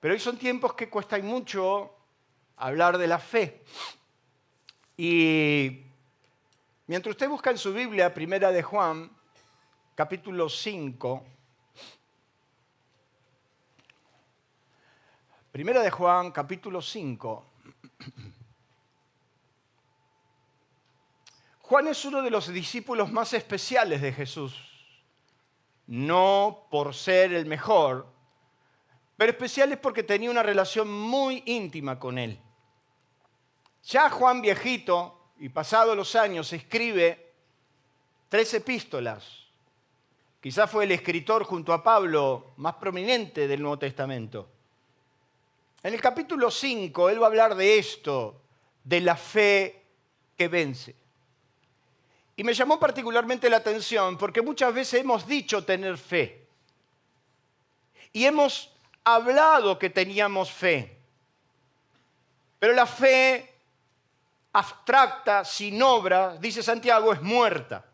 Pero hoy son tiempos que cuestan mucho hablar de la fe. Y mientras usted busca en su Biblia, Primera de Juan, capítulo 5, Primera de Juan, capítulo 5. Juan es uno de los discípulos más especiales de Jesús. No por ser el mejor, pero especial es porque tenía una relación muy íntima con él. Ya Juan viejito, y pasados los años, escribe 3 epístolas. Quizás fue el escritor junto a Pablo más prominente del Nuevo Testamento. En el capítulo 5 él va a hablar de esto, de la fe que vence. Y me llamó particularmente la atención porque muchas veces hemos dicho tener fe. Y hemos hablado que teníamos fe. Pero la fe abstracta, sin obra, dice Santiago, es muerta.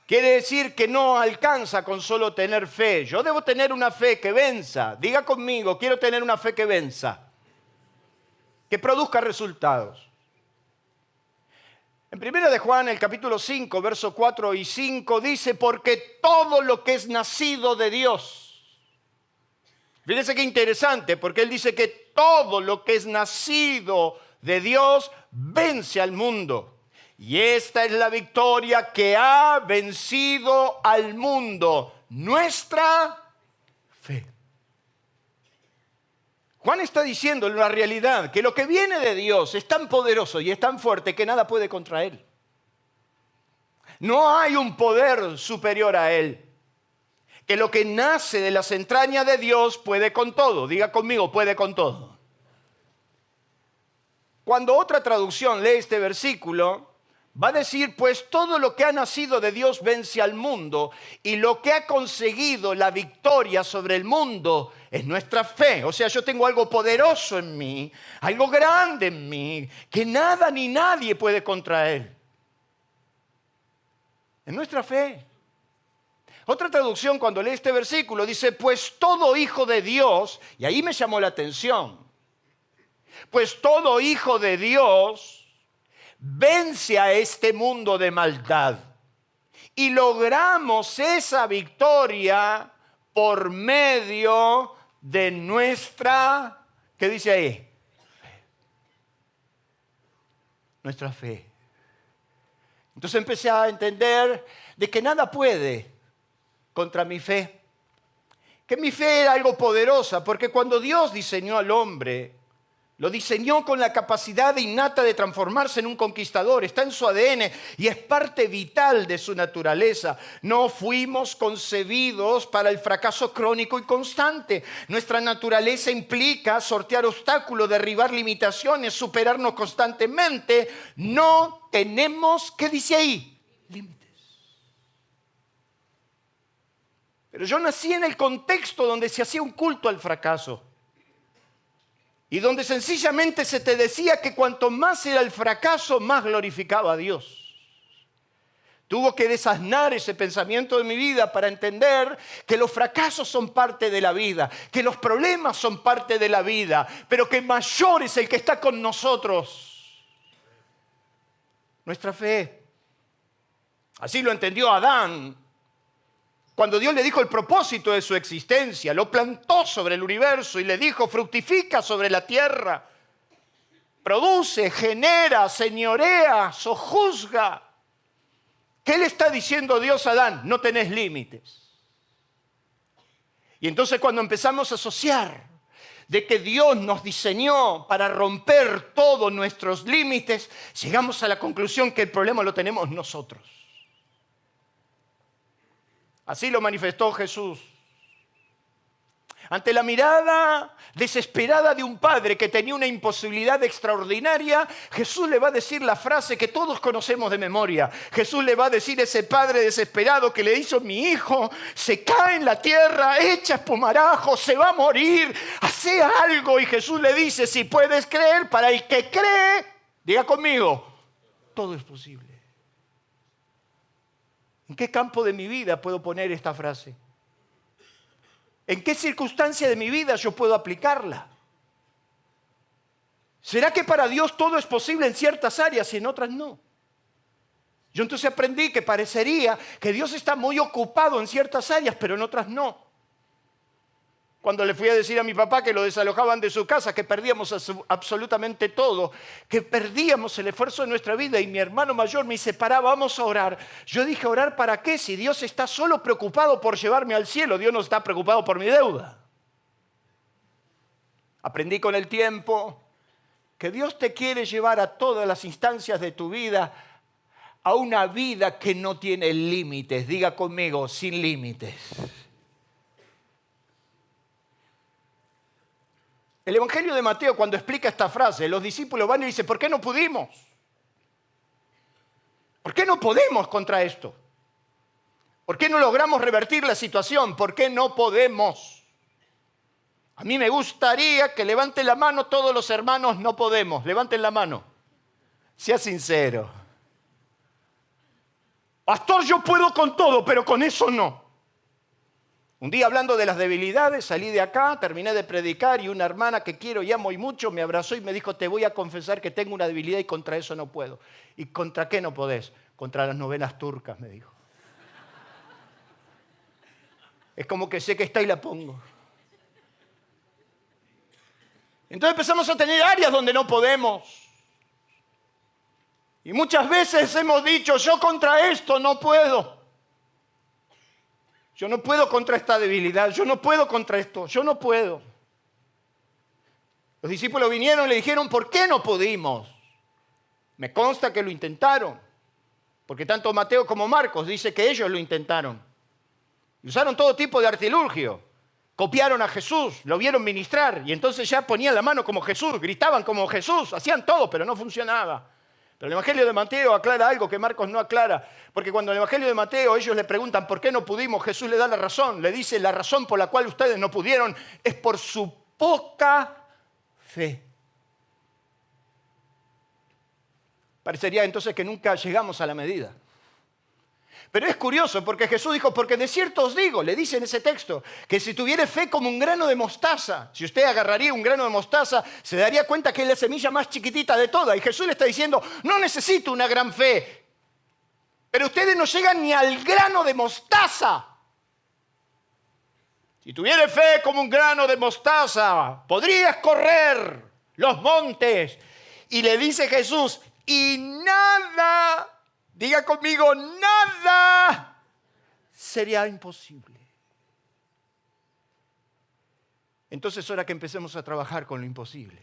Quiere decir que no alcanza con solo tener fe. Yo debo tener una fe que venza. Diga conmigo, quiero tener una fe que venza. Que produzca resultados. En 1 de Juan, el capítulo 5, versos 4 y 5, dice, porque todo lo que es nacido de Dios. Fíjense qué interesante, porque él dice que todo lo que es nacido de Dios vence al mundo. Y esta es la victoria que ha vencido al mundo, nuestra fe. Juan está diciendo en la realidad que lo que viene de Dios es tan poderoso y es tan fuerte que nada puede contra él. No hay un poder superior a él. Que lo que nace de las entrañas de Dios puede con todo. Diga conmigo, puede con todo. Cuando otra traducción lee este versículo, va a decir, pues todo lo que ha nacido de Dios vence al mundo y lo que ha conseguido la victoria sobre el mundo es nuestra fe. O sea, yo tengo algo poderoso en mí, algo grande en mí, que nada ni nadie puede contraer. Es nuestra fe. Otra traducción cuando lee este versículo dice, pues todo hijo de Dios, y ahí me llamó la atención, pues todo hijo de Dios vence a este mundo de maldad. Y logramos esa victoria por medio de nuestra, ¿qué dice ahí? Fe. Nuestra fe. Entonces empecé a entender de que nada puede contra mi fe. Que mi fe era algo poderosa, porque cuando Dios diseñó al hombre, lo diseñó con la capacidad innata de transformarse en un conquistador. Está en su ADN y es parte vital de su naturaleza. No fuimos concebidos para el fracaso crónico y constante. Nuestra naturaleza implica sortear obstáculos, derribar limitaciones, superarnos constantemente. No tenemos, ¿qué dice ahí? Límites. Pero yo nací en el contexto donde se hacía un culto al fracaso. Y donde sencillamente se te decía que cuanto más era el fracaso, más glorificaba a Dios. Tuvo que desasnar ese pensamiento de mi vida para entender que los fracasos son parte de la vida, que los problemas son parte de la vida, pero que mayor es el que está con nosotros. Nuestra fe. Así lo entendió Adán. Cuando Dios le dijo el propósito de su existencia, lo plantó sobre el universo y le dijo, fructifica sobre la tierra, produce, genera, señorea, sojuzga. ¿Qué le está diciendo Dios a Adán? No tenés límites. Y entonces cuando empezamos a asociar de que Dios nos diseñó para romper todos nuestros límites, llegamos a la conclusión que el problema lo tenemos nosotros. Así lo manifestó Jesús. Ante la mirada desesperada de un padre que tenía una imposibilidad extraordinaria, Jesús le va a decir la frase que todos conocemos de memoria. Jesús le va a decir a ese padre desesperado que le hizo mi hijo, se cae en la tierra, echa espumarajo, se va a morir, hace algo. Y Jesús le dice, si puedes creer, para el que cree, diga conmigo, todo es posible. ¿En qué campo de mi vida puedo poner esta frase? ¿En qué circunstancia de mi vida yo puedo aplicarla? ¿Será que para Dios todo es posible en ciertas áreas y en otras no? Yo entonces aprendí que parecería que Dios está muy ocupado en ciertas áreas, pero en otras no. Cuando le fui a decir a mi papá que lo desalojaban de su casa, que perdíamos absolutamente todo, que perdíamos el esfuerzo de nuestra vida, y mi hermano mayor me dice, pará, vamos a orar. Yo dije, ¿orar para qué? Si Dios está solo preocupado por llevarme al cielo, Dios no está preocupado por mi deuda. Aprendí con el tiempo que Dios te quiere llevar a todas las instancias de tu vida a una vida que no tiene límites. Diga conmigo, sin límites. El Evangelio de Mateo, cuando explica esta frase, los discípulos van y dicen, ¿por qué no pudimos? ¿Por qué no podemos contra esto? ¿Por qué no logramos revertir la situación? ¿Por qué no podemos? A mí me gustaría que levanten la mano todos los hermanos, no podemos. Levanten la mano. Sea sincero. Pastor, yo puedo con todo, pero con eso no. Un día hablando de las debilidades, salí de acá, terminé de predicar y una hermana que quiero y amo y mucho me abrazó y me dijo, te voy a confesar que tengo una debilidad y contra eso no puedo. ¿Y contra qué no podés? Contra las novelas turcas, me dijo. Es como que sé que está y la pongo. Entonces empezamos a tener áreas donde no podemos. Y muchas veces hemos dicho, yo contra esto no puedo. Yo no puedo contra esta debilidad, yo no puedo contra esto, yo no puedo. Los discípulos vinieron y le dijeron, ¿por qué no pudimos? Me consta que lo intentaron, porque tanto Mateo como Marcos dice que ellos lo intentaron. Y usaron todo tipo de artilugio. Copiaron a Jesús, lo vieron ministrar y entonces ya ponían la mano como Jesús, gritaban como Jesús, hacían todo, pero no funcionaba. Pero el Evangelio de Mateo aclara algo que Marcos no aclara, porque cuando en el Evangelio de Mateo ellos le preguntan ¿por qué no pudimos? Jesús le da la razón, le dice la razón por la cual ustedes no pudieron es por su poca fe. Parecería entonces que nunca llegamos a la medida. Pero es curioso porque Jesús dijo, porque de cierto os digo, le dice en ese texto, que si tuviere fe como un grano de mostaza, si usted agarraría un grano de mostaza, se daría cuenta que es la semilla más chiquitita de todas. Y Jesús le está diciendo, no necesito una gran fe, pero ustedes no llegan ni al grano de mostaza. Si tuviere fe como un grano de mostaza, podrías correr los montes. Y le dice Jesús, y nada... Diga conmigo, nada sería imposible. Entonces es hora que empecemos a trabajar con lo imposible.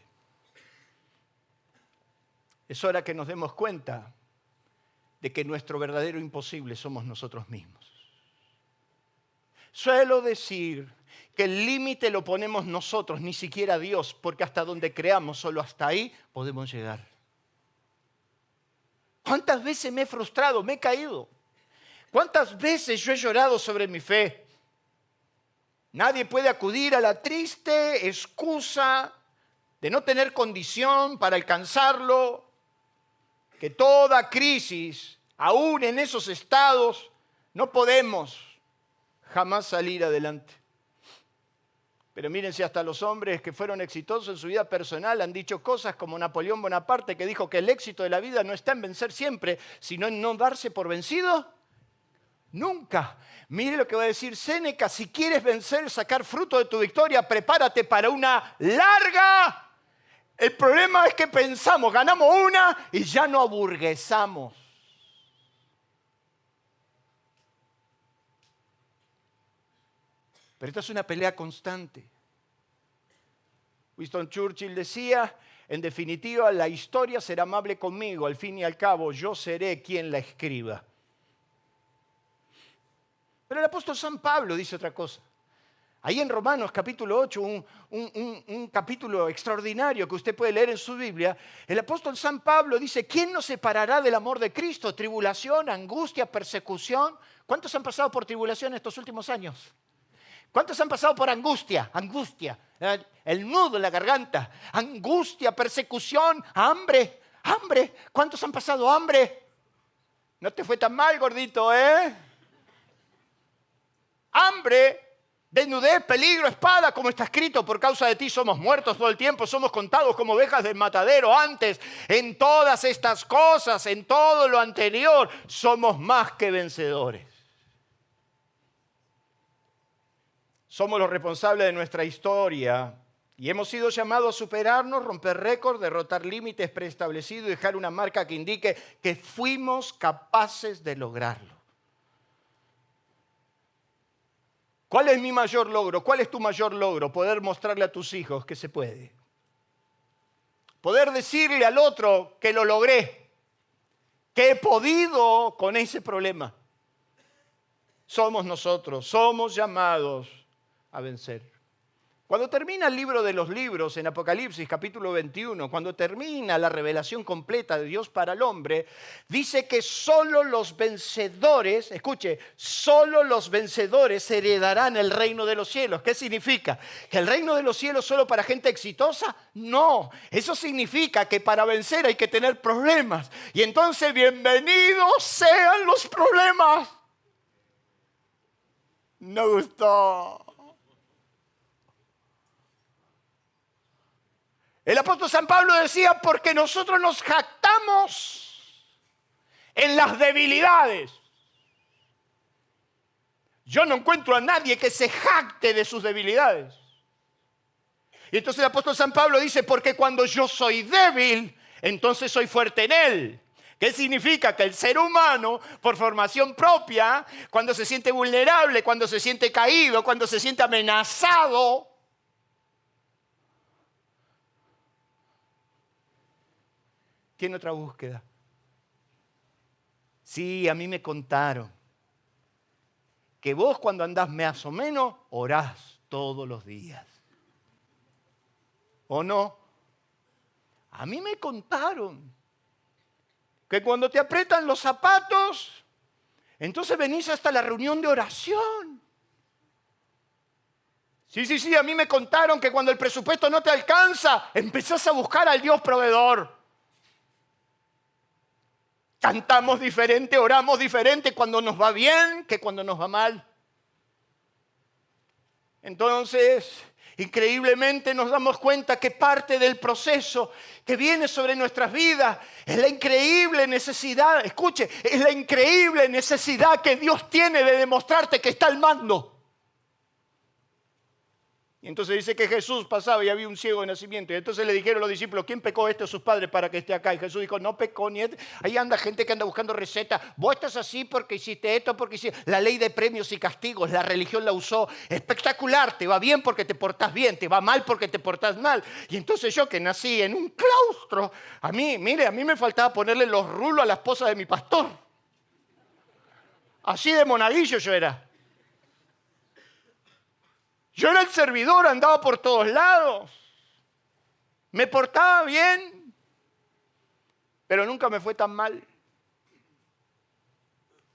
Es hora que nos demos cuenta de que nuestro verdadero imposible somos nosotros mismos. Suelo decir que el límite lo ponemos nosotros, ni siquiera Dios, porque hasta donde creamos, solo hasta ahí podemos llegar. ¿Cuántas veces me he frustrado, me he caído? ¿Cuántas veces yo he llorado sobre mi fe? Nadie puede acudir a la triste excusa de no tener condición para alcanzarlo, que toda crisis, aún en esos estados, no podemos jamás salir adelante. Pero miren si hasta los hombres que fueron exitosos en su vida personal han dicho cosas como Napoleón Bonaparte, que dijo que el éxito de la vida no está en vencer siempre, sino en no darse por vencido nunca. Mire lo que va a decir Séneca, si quieres vencer, sacar fruto de tu victoria, prepárate para una larga. El problema es que pensamos, ganamos una y ya no aburguesamos. Pero esta es una pelea constante. Winston Churchill decía, en definitiva, la historia será amable conmigo, al fin y al cabo yo seré quien la escriba. Pero el apóstol San Pablo dice otra cosa. Ahí en Romanos capítulo 8, un capítulo extraordinario que usted puede leer en su Biblia, el apóstol San Pablo dice, ¿quién nos separará del amor de Cristo? ¿Tribulación, angustia, persecución? ¿Cuántos han pasado por tribulación estos últimos años? ¿Cuántos han pasado por angustia? Angustia, el nudo en la garganta, angustia, persecución, hambre, hambre. ¿Cuántos han pasado hambre? No te fue tan mal, gordito, ¿eh? Hambre, Desnudez, peligro, espada, como está escrito, por causa de ti somos muertos todo el tiempo, somos contados como ovejas del matadero. Antes, en todas estas cosas, en todo lo anterior, somos más que vencedores. Somos los responsables de nuestra historia y hemos sido llamados a superarnos, romper récords, derrotar límites preestablecidos y dejar una marca que indique que fuimos capaces de lograrlo. ¿Cuál es mi mayor logro? ¿Cuál es tu mayor logro? Poder mostrarle a tus hijos que se puede. Poder decirle al otro que lo logré, que he podido con ese problema. Somos nosotros, somos llamados a vencer. Cuando termina el libro de los libros, en Apocalipsis capítulo 21, cuando termina la revelación completa de Dios para el hombre, dice que solo los vencedores, escuche, solo los vencedores heredarán el reino de los cielos. ¿Qué significa? ¿Que el reino de los cielos solo para gente exitosa? No, eso significa que para vencer hay que tener problemas. Y entonces bienvenidos sean los problemas. No gustó. El apóstol San Pablo decía, porque nosotros nos jactamos en las debilidades. Yo no encuentro a nadie que se jacte de sus debilidades. Y entonces el apóstol San Pablo dice, porque cuando yo soy débil, entonces soy fuerte en él. ¿Qué significa? Que el ser humano, por formación propia, cuando se siente vulnerable, cuando se siente caído, cuando se siente amenazado, tiene otra búsqueda. Sí, a mí me contaron que vos cuando andás más o menos orás todos los días. ¿O no? A mí me contaron que cuando te aprietan los zapatos, entonces venís hasta la reunión de oración. Sí, a mí me contaron que cuando el presupuesto no te alcanza, empezás a buscar al Dios proveedor. Cantamos diferente, oramos diferente cuando nos va bien que cuando nos va mal. Entonces, increíblemente nos damos cuenta que parte del proceso que viene sobre nuestras vidas es la increíble necesidad, escuche, es la increíble necesidad que Dios tiene de demostrarte que está al mando. Y entonces dice que Jesús pasaba y había un ciego de nacimiento. Y entonces le dijeron los discípulos, ¿quién pecó a sus padres para que esté acá? Y Jesús dijo, no pecó ni este. Ahí anda gente que anda buscando recetas. Vos estás así porque hiciste esto, porque hiciste... La ley de premios y castigos, la religión la usó. Espectacular, te va bien porque te portás bien, te va mal porque te portás mal. Y entonces yo que nací en un claustro, a mí me faltaba ponerle los rulos a la esposa de mi pastor. Así de monaguillo yo era. Yo era el servidor, andaba por todos lados. Me portaba bien, pero nunca me fue tan mal.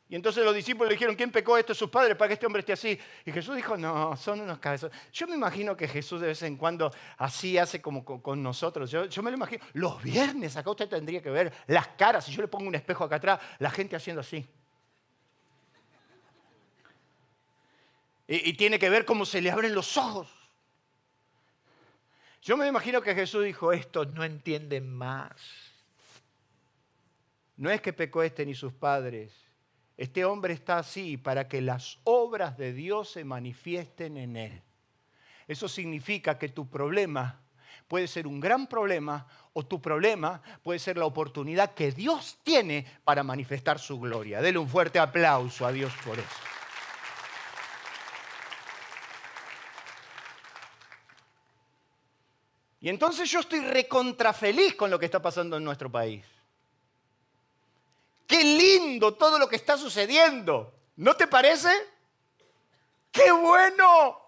Y entonces los discípulos le dijeron, ¿quién pecó esto? Sus padres, para que este hombre esté así. Y Jesús dijo, no, son unos cabezones. Yo me imagino que Jesús de vez en cuando así hace como con nosotros. Yo me lo imagino. Los viernes acá usted tendría que ver las caras. Si yo le pongo un espejo acá atrás, la gente haciendo así. Y tiene que ver cómo se le abren los ojos. Yo me imagino que Jesús dijo, estos no entienden más. No es que pecó este ni sus padres. Este hombre está así para que las obras de Dios se manifiesten en él. Eso significa que tu problema puede ser un gran problema o tu problema puede ser la oportunidad que Dios tiene para manifestar su gloria. Dele un fuerte aplauso a Dios por eso. Y entonces yo estoy recontrafeliz con lo que está pasando en nuestro país. ¡Qué lindo todo lo que está sucediendo! ¿No te parece? ¡Qué bueno!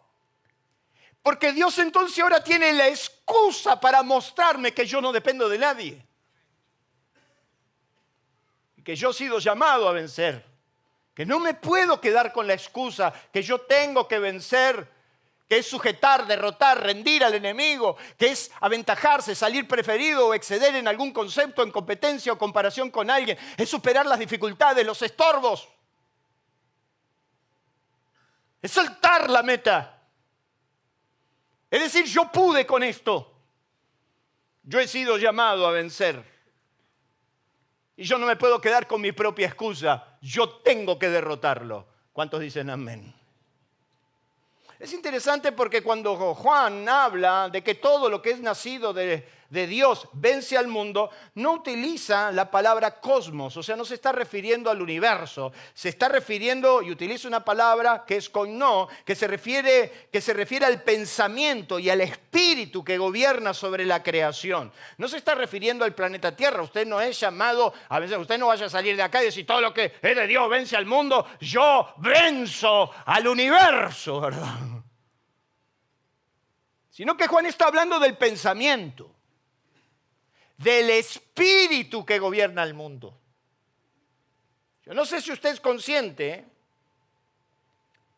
Porque Dios entonces ahora tiene la excusa para mostrarme que yo no dependo de nadie. Y que yo he sido llamado a vencer. Que no me puedo quedar con la excusa que yo tengo que vencer, que es sujetar, derrotar, rendir al enemigo, que es aventajarse, salir preferido o exceder en algún concepto, en competencia o comparación con alguien. Es superar las dificultades, los estorbos. Es saltar la meta. Es decir, yo pude con esto. Yo he sido llamado a vencer. Y yo no me puedo quedar con mi propia excusa. Yo tengo que derrotarlo. ¿Cuántos dicen amén? Es interesante porque cuando Juan habla de que todo lo que es nacido de Dios vence al mundo, no utiliza la palabra cosmos, o sea, no se está refiriendo al universo, se está refiriendo y utiliza una palabra que es koinó, que se refiere al pensamiento y al espíritu que gobierna sobre la creación. No se está refiriendo al planeta Tierra. Usted no es llamado a vencer, usted no vaya a salir de acá y decir todo lo que es de Dios vence al mundo, yo venzo al universo, ¿verdad? Sino que Juan está hablando del pensamiento, del espíritu que gobierna el mundo. Yo no sé si usted es consciente,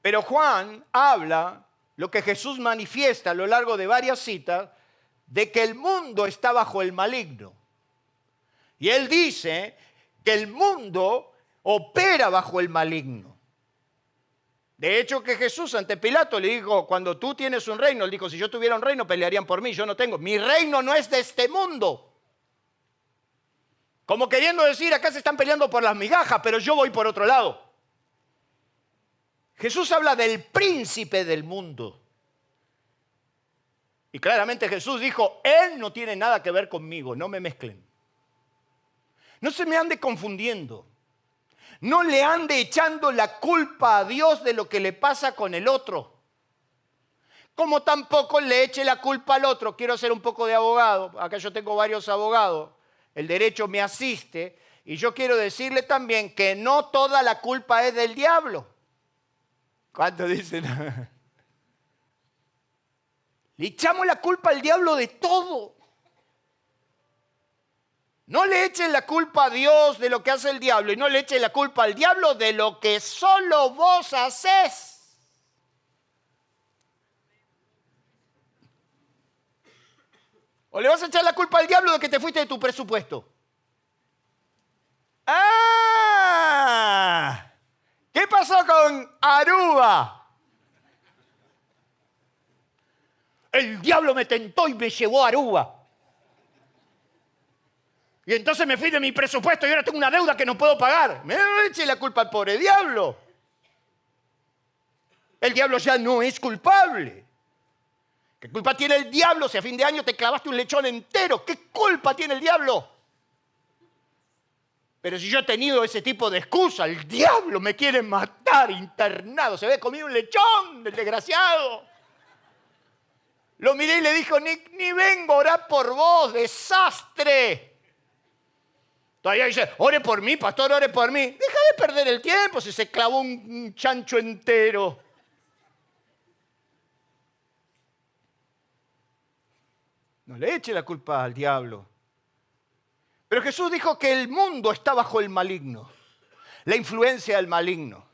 pero Juan habla, lo que Jesús manifiesta a lo largo de varias citas, de que el mundo está bajo el maligno. Y él dice que el mundo opera bajo el maligno. De hecho, que Jesús ante Pilato le dijo, cuando tú tienes un reino, él dijo, si yo tuviera un reino pelearían por mí, yo no tengo. Mi reino no es de este mundo. Como queriendo decir, acá se están peleando por las migajas, pero yo voy por otro lado. Jesús habla del príncipe del mundo. Y claramente Jesús dijo, él no tiene nada que ver conmigo, no me mezclen. No se me ande confundiendo. No le ande echando la culpa a Dios de lo que le pasa con el otro. Como tampoco le eche la culpa al otro. Quiero ser un poco de abogado. Acá yo tengo varios abogados. El derecho me asiste. Y yo quiero decirle también que no toda la culpa es del diablo. ¿Cuántos dicen? Le echamos la culpa al diablo de todo. No le echen la culpa a Dios de lo que hace el diablo y no le echen la culpa al diablo de lo que solo vos hacés. ¿O le vas a echar la culpa al diablo de que te fuiste de tu presupuesto? ¡Ah! ¿Qué pasó con Aruba? El diablo me tentó y me llevó a Aruba. Y entonces me fui de mi presupuesto y ahora tengo una deuda que no puedo pagar. Me eché la culpa al pobre diablo. El diablo ya no es culpable. ¿Qué culpa tiene el diablo si a fin de año te clavaste un lechón entero? ¿Qué culpa tiene el diablo? Pero si yo he tenido ese tipo de excusa, el diablo me quiere matar internado. Se ve comido un lechón del desgraciado. Lo miré y le dijo, ni vengo a orar por vos, desastre. Todavía dice, ore por mí, pastor, ore por mí. Deja de perder el tiempo si se clavó un chancho entero. No le eche la culpa al diablo. Pero Jesús dijo que el mundo está bajo el maligno, la influencia del maligno.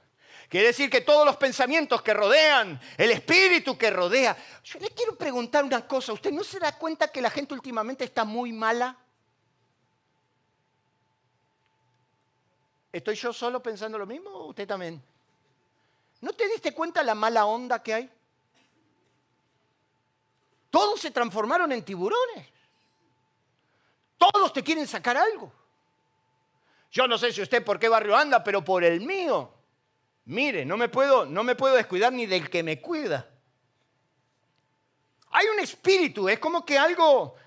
Quiere decir que todos los pensamientos que rodean, el espíritu que rodea. Yo le quiero preguntar una cosa. ¿Usted no se da cuenta que la gente últimamente está muy mala? ¿Estoy yo solo pensando lo mismo o usted también? ¿No te diste cuenta la mala onda que hay? Todos se transformaron en tiburones. Todos te quieren sacar algo. Yo no sé si usted por qué barrio anda, pero por el mío. Mire, no me puedo descuidar ni del que me cuida. Hay un espíritu, es como que algo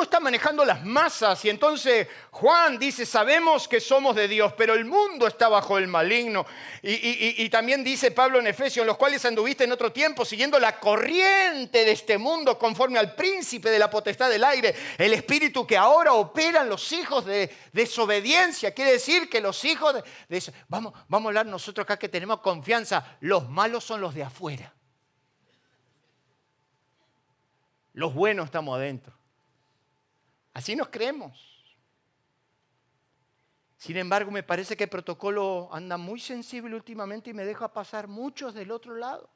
está manejando las masas y entonces Juan dice, sabemos que somos de Dios, pero el mundo está bajo el maligno. Y también dice Pablo en Efesios, los cuales anduviste en otro tiempo siguiendo la corriente de este mundo conforme al príncipe de la potestad del aire, el espíritu que ahora opera en los hijos de desobediencia. Quiere decir que los hijos vamos a hablar nosotros acá que tenemos confianza, los malos son los de afuera. Los buenos estamos adentro. Así nos creemos. Sin embargo, me parece que el protocolo anda muy sensible últimamente y me deja pasar muchos del otro lado.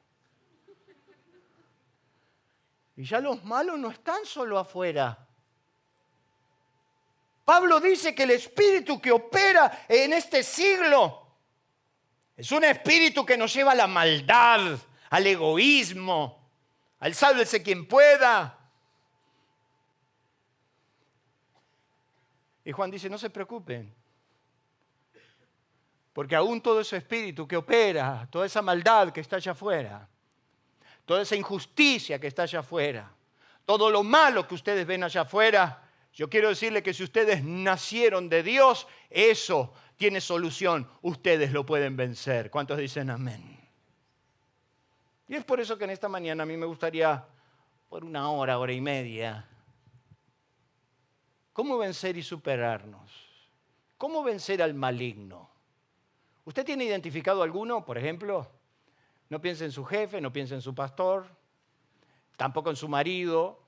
Y ya los malos no están solo afuera. Pablo dice que el espíritu que opera en este siglo es un espíritu que nos lleva a la maldad, al egoísmo, al sálvese quien pueda. Y Juan dice, no se preocupen, porque aún todo ese espíritu que opera, toda esa maldad que está allá afuera, toda esa injusticia que está allá afuera, todo lo malo que ustedes ven allá afuera, yo quiero decirle que si ustedes nacieron de Dios, eso tiene solución. Ustedes lo pueden vencer. ¿Cuántos dicen amén? Y es por eso que en esta mañana a mí me gustaría, por una hora, hora y media, ¿cómo vencer y superarnos? ¿Cómo vencer al maligno? ¿Usted tiene identificado alguno, por ejemplo? No piense en su jefe, no piense en su pastor, tampoco en su marido.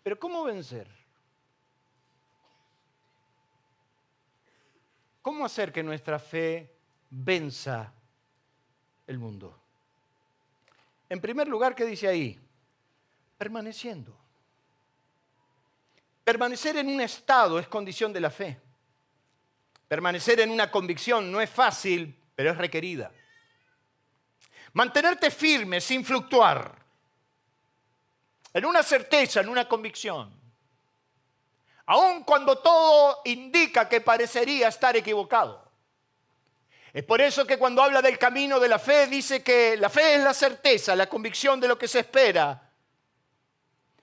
Pero ¿cómo vencer? ¿Cómo hacer que nuestra fe venza el mundo? En primer lugar, ¿qué dice ahí? Permaneciendo. Permanecer en un estado es condición de la fe. Permanecer en una convicción no es fácil, pero es requerida. Mantenerte firme sin fluctuar. En una certeza, en una convicción. Aun cuando todo indica que parecería estar equivocado. Es por eso que cuando habla del camino de la fe, dice que la fe es la certeza, la convicción de lo que se espera.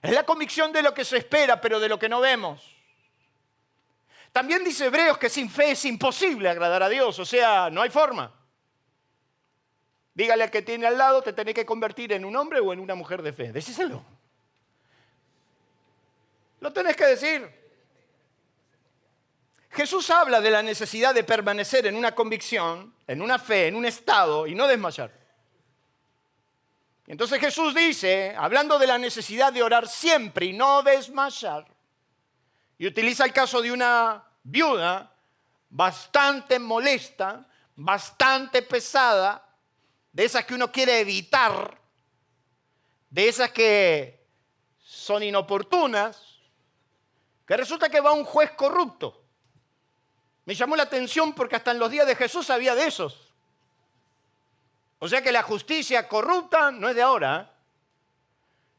Es la convicción de lo que se espera, pero de lo que no vemos. También dice Hebreos que sin fe es imposible agradar a Dios, o sea, no hay forma. Dígale al que tiene al lado, te tenés que convertir en un hombre o en una mujer de fe. Decíselo. Lo tenés que decir. Jesús habla de la necesidad de permanecer en una convicción, en una fe, en un estado y no desmayar. Entonces Jesús dice, hablando de la necesidad de orar siempre y no desmayar, y utiliza el caso de una viuda bastante molesta, bastante pesada, de esas que uno quiere evitar, de esas que son inoportunas, que resulta que va un juez corrupto. Me llamó la atención porque hasta en los días de Jesús había de esos. O sea que la justicia corrupta no es de ahora.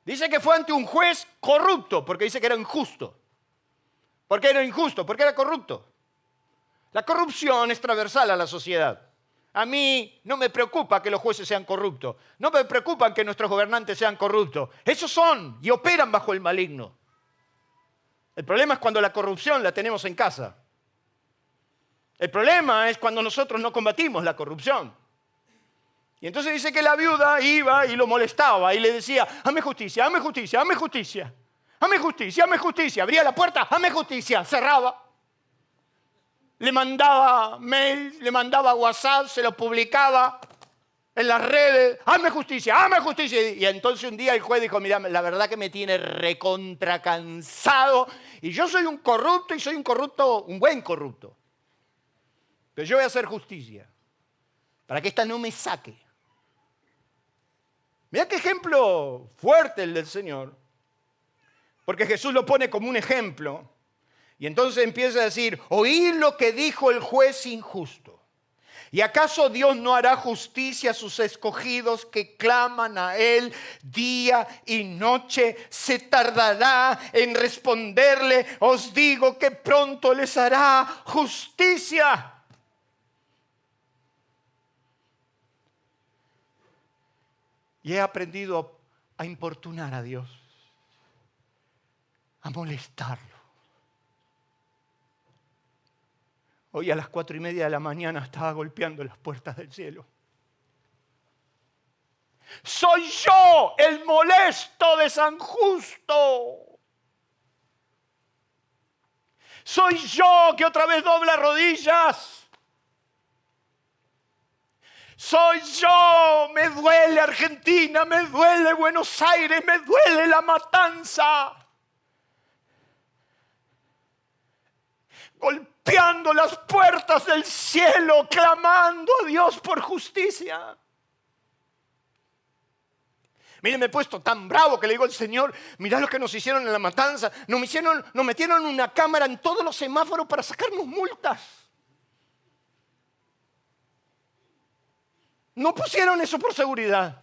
Dice que fue ante un juez corrupto, porque dice que era injusto. ¿Por qué era injusto? Porque era corrupto. La corrupción es transversal a la sociedad. A mí no me preocupa que los jueces sean corruptos. No me preocupa que nuestros gobernantes sean corruptos. Esos son y operan bajo el maligno. El problema es cuando la corrupción la tenemos en casa. El problema es cuando nosotros no combatimos la corrupción. Y entonces dice que la viuda iba y lo molestaba y le decía, hazme justicia, hazme justicia, hazme justicia, hazme justicia, hazme justicia. Abría la puerta, hazme justicia, cerraba. Le mandaba mail, le mandaba WhatsApp, se lo publicaba en las redes, hazme justicia, hazme justicia. Y entonces un día el juez dijo, mira, la verdad que me tiene recontra cansado y yo soy un corrupto y soy un corrupto, un buen corrupto. Pero yo voy a hacer justicia para que esta no me saque. Mira qué ejemplo fuerte el del Señor, porque Jesús lo pone como un ejemplo y entonces empieza a decir, oíd lo que dijo el juez injusto. ¿Y acaso Dios no hará justicia a sus escogidos que claman a Él día y noche? ¿Se tardará en responderle? Os digo que pronto les hará justicia. Y he aprendido a importunar a Dios, a molestarlo. Hoy a las 4:30 de la mañana estaba golpeando las puertas del cielo. Soy yo el molesto de San Justo. Soy yo que otra vez dobla rodillas. Soy yo, me duele Argentina, me duele Buenos Aires, me duele la matanza. Golpeando las puertas del cielo, clamando a Dios por justicia. Miren, me he puesto tan bravo que le digo al Señor, mirá lo que nos hicieron en la matanza. Nos metieron una cámara en todos los semáforos para sacarnos multas. No pusieron eso por seguridad.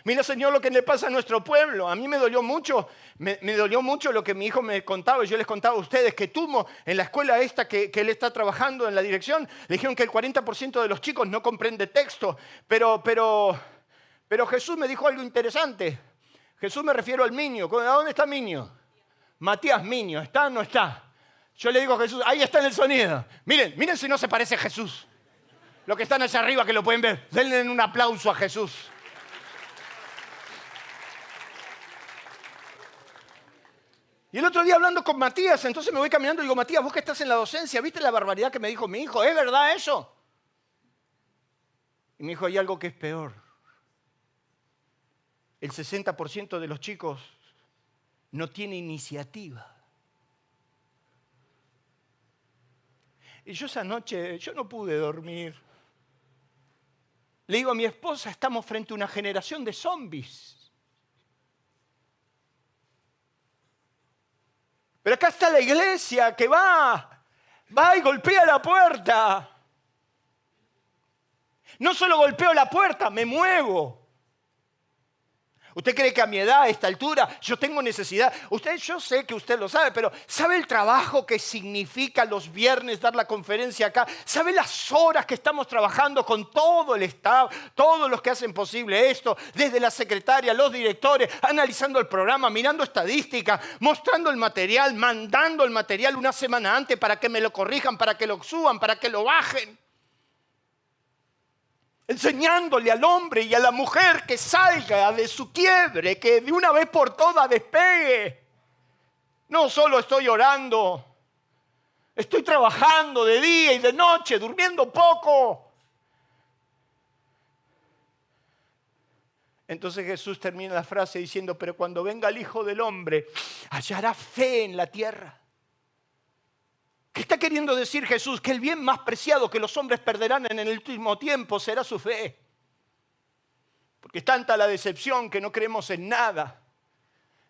Mira, Señor, lo que le pasa a nuestro pueblo. A mí me dolió mucho, me dolió mucho lo que mi hijo me contaba. Yo les contaba a ustedes que Tumo, en la escuela esta que él está trabajando en la dirección, le dijeron que el 40% de los chicos no comprende texto. Pero Jesús me dijo algo interesante. Jesús, me refiero al Miño. ¿A dónde está Miño? Matías Miño. ¿Está o no está? Yo le digo a Jesús, ahí está en el sonido. Miren si no se parece a Jesús. Los que están allá arriba que lo pueden ver, denle un aplauso a Jesús. Y el otro día hablando con Matías, entonces me voy caminando y digo, Matías, vos que estás en la docencia, ¿viste la barbaridad que me dijo mi hijo? ¿Es verdad eso? Y me dijo, hay algo que es peor. El 60% de los chicos no tiene iniciativa. Y yo esa noche, yo no pude dormir. Le digo a mi esposa, estamos frente a una generación de zombies. Pero acá está la iglesia que va y golpea la puerta. No solo golpeo la puerta, me muevo. ¿Usted cree que a mi edad, a esta altura, yo tengo necesidad? Yo sé que usted lo sabe, pero ¿sabe el trabajo que significa los viernes dar la conferencia acá? ¿Sabe las horas que estamos trabajando con todo el staff, todos los que hacen posible esto, desde la secretaria, los directores, analizando el programa, mirando estadísticas, mostrando el material, mandando el material una semana antes para que me lo corrijan, para que lo suban, para que lo bajen? Enseñándole al hombre y a la mujer que salga de su quiebre, que de una vez por todas despegue. No solo estoy orando, estoy trabajando de día y de noche, durmiendo poco. Entonces Jesús termina la frase diciendo, pero cuando venga el Hijo del Hombre, hallará fe en la tierra. ¿Qué está queriendo decir Jesús? Que el bien más preciado que los hombres perderán en el último tiempo será su fe. Porque es tanta la decepción que no creemos en nada.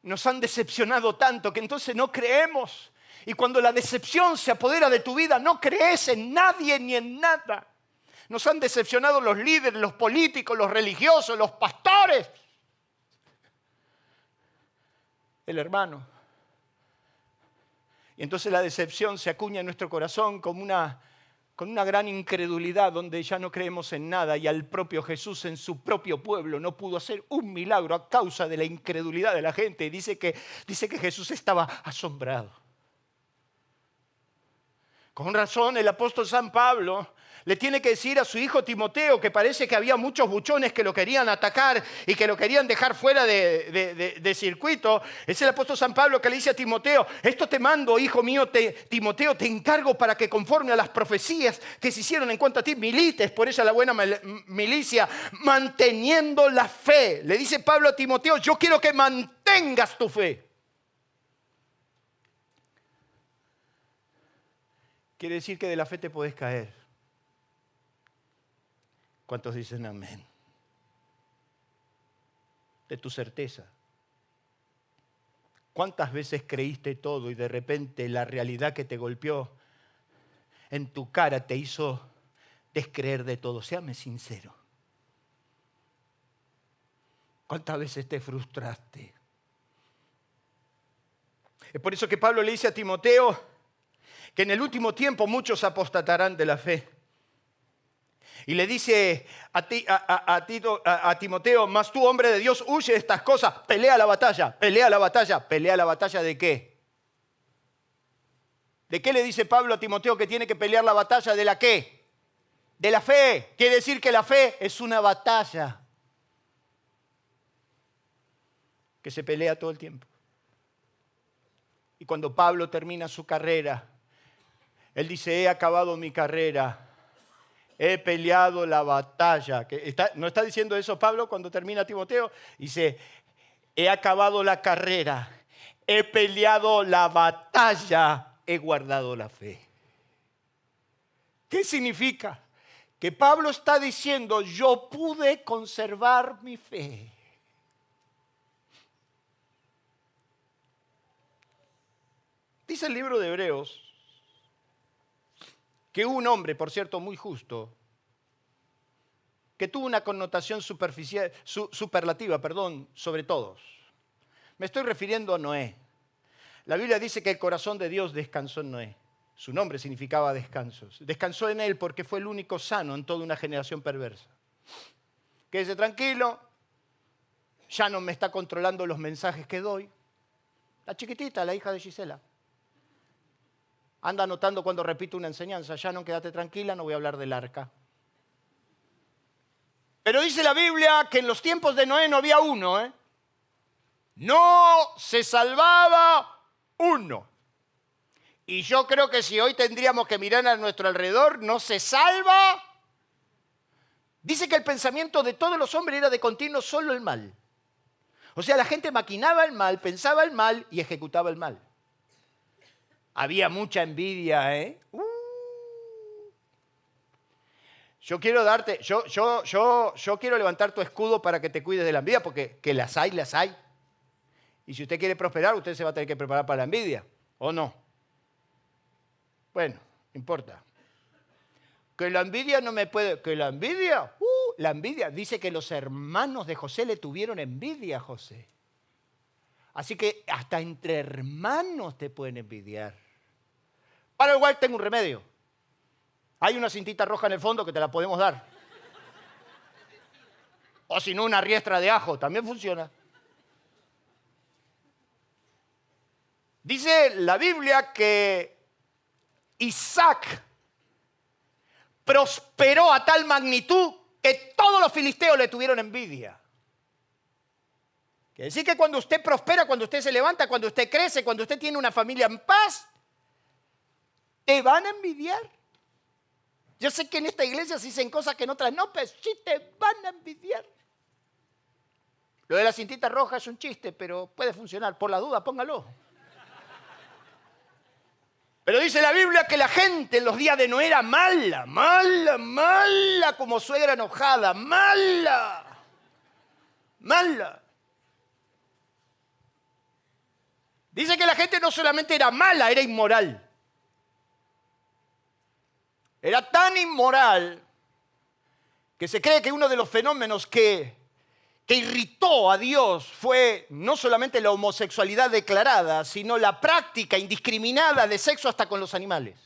Nos han decepcionado tanto que entonces no creemos. Y cuando la decepción se apodera de tu vida, no crees en nadie ni en nada. Nos han decepcionado los líderes, los políticos, los religiosos, los pastores. El hermano. Y entonces la decepción se acuña en nuestro corazón con una gran incredulidad donde ya no creemos en nada, y al propio Jesús en su propio pueblo no pudo hacer un milagro a causa de la incredulidad de la gente. Y dice que Jesús estaba asombrado. Con razón el apóstol San Pablo le tiene que decir a su hijo Timoteo, que parece que había muchos buchones que lo querían atacar y que lo querían dejar fuera de circuito. Es el apóstol San Pablo que le dice a Timoteo, esto te mando, hijo mío, Timoteo, te encargo para que conforme a las profecías que se hicieron en cuanto a ti, milites por ella la buena milicia, manteniendo la fe. Le dice Pablo a Timoteo, yo quiero que mantengas tu fe. Quiere decir que de la fe te podés caer. ¿Cuántos dicen amén? De tu certeza. ¿Cuántas veces creíste todo y de repente la realidad que te golpeó en tu cara te hizo descreer de todo? Séame sincero. ¿Cuántas veces te frustraste? Es por eso que Pablo le dice a Timoteo que en el último tiempo muchos apostatarán de la fe. Y le dice a Timoteo, mas tú, hombre de Dios, huye de estas cosas, pelea la batalla, pelea la batalla. ¿Pelea la batalla de qué? ¿De qué le dice Pablo a Timoteo que tiene que pelear la batalla? ¿De la qué? De la fe. Quiere decir que la fe es una batalla que se pelea todo el tiempo. Y cuando Pablo termina su carrera, él dice, he acabado mi carrera. He peleado la batalla. ¿No está diciendo eso Pablo cuando termina Timoteo? Dice, he acabado la carrera, he peleado la batalla, he guardado la fe. ¿Qué significa? Que Pablo está diciendo, yo pude conservar mi fe. Dice el libro de Hebreos que un hombre, por cierto, muy justo, que tuvo una connotación superlativa, sobre todos. Me estoy refiriendo a Noé. La Biblia dice que el corazón de Dios descansó en Noé. Su nombre significaba descansos. Descansó en él porque fue el único sano en toda una generación perversa. Quédese tranquilo, ya no me está controlando los mensajes que doy. La chiquitita, la hija de Gisela. Anda anotando cuando repito una enseñanza. Ya no, quédate tranquila, no voy a hablar del arca. Pero dice la Biblia que en los tiempos de Noé no había uno, ¿eh? No se salvaba uno. Y yo creo que si hoy tendríamos que mirar a nuestro alrededor, no se salva. Dice que el pensamiento de todos los hombres era de continuo solo el mal. O sea, la gente maquinaba el mal, pensaba el mal y ejecutaba el mal. Había mucha envidia, ¿eh? Yo quiero levantar tu escudo para que te cuides de la envidia, porque que las hay, las hay. Y si usted quiere prosperar, usted se va a tener que preparar para la envidia, ¿o no? Bueno, no importa. Que la envidia no me puede... ¿Que la envidia? La envidia. Dice que los hermanos de José le tuvieron envidia a José. Así que hasta entre hermanos te pueden envidiar. Para el cual tengo un remedio. Hay una cintita roja en el fondo que te la podemos dar. O si no, una riestra de ajo. También funciona. Dice la Biblia que Isaac prosperó a tal magnitud que todos los filisteos le tuvieron envidia. Quiere decir que cuando usted prospera, cuando usted se levanta, cuando usted crece, cuando usted tiene una familia en paz, te van a envidiar. Yo sé que en esta iglesia se dicen cosas que en otras no, pero sí te van a envidiar. Lo de la cintita roja es un chiste, pero puede funcionar. Por la duda, póngalo. Pero dice la Biblia que la gente en los días de Noé era mala, mala, mala, como suegra enojada, mala, mala. Dice que la gente no solamente era mala, era inmoral. Era tan inmoral que se cree que uno de los fenómenos que irritó a Dios fue no solamente la homosexualidad declarada, sino la práctica indiscriminada de sexo hasta con los animales.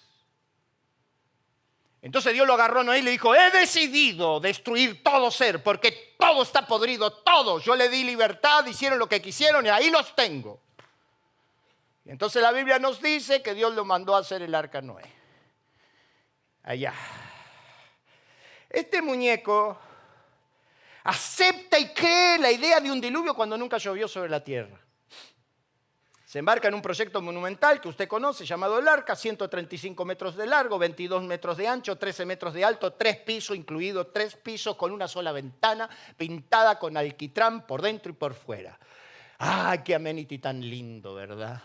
Entonces Dios lo agarró a Noé y le dijo, he decidido destruir todo ser, porque todo está podrido, todo. Yo le di libertad, hicieron lo que quisieron y ahí los tengo. Y entonces la Biblia nos dice que Dios lo mandó a hacer el arca a Noé. Allá. Este muñeco acepta y cree la idea de un diluvio cuando nunca llovió sobre la tierra. Se embarca en un proyecto monumental que usted conoce, llamado el Arca, 135 metros de largo, 22 metros de ancho, 13 metros de alto, 3 pisos, incluido 3 pisos con una sola ventana, pintada con alquitrán por dentro y por fuera. ¡Ay, qué amenity tan lindo!, ¿verdad?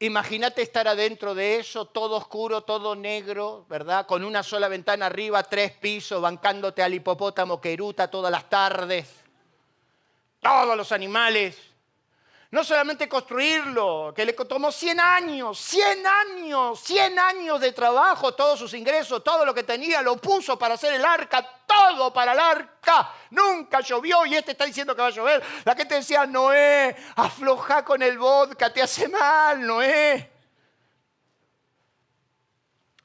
Imagínate estar adentro de eso, todo oscuro, todo negro, ¿verdad? Con una sola ventana arriba, 3 pisos, bancándote al hipopótamo queruta todas las tardes. Todos los animales. No solamente construirlo, que le tomó 100 años, 100 años, 100 años de trabajo, todos sus ingresos, todo lo que tenía, lo puso para hacer el arca, todo para el arca. Nunca llovió y este está diciendo que va a llover. La gente decía, Noé, afloja con el vodka, te hace mal, Noé.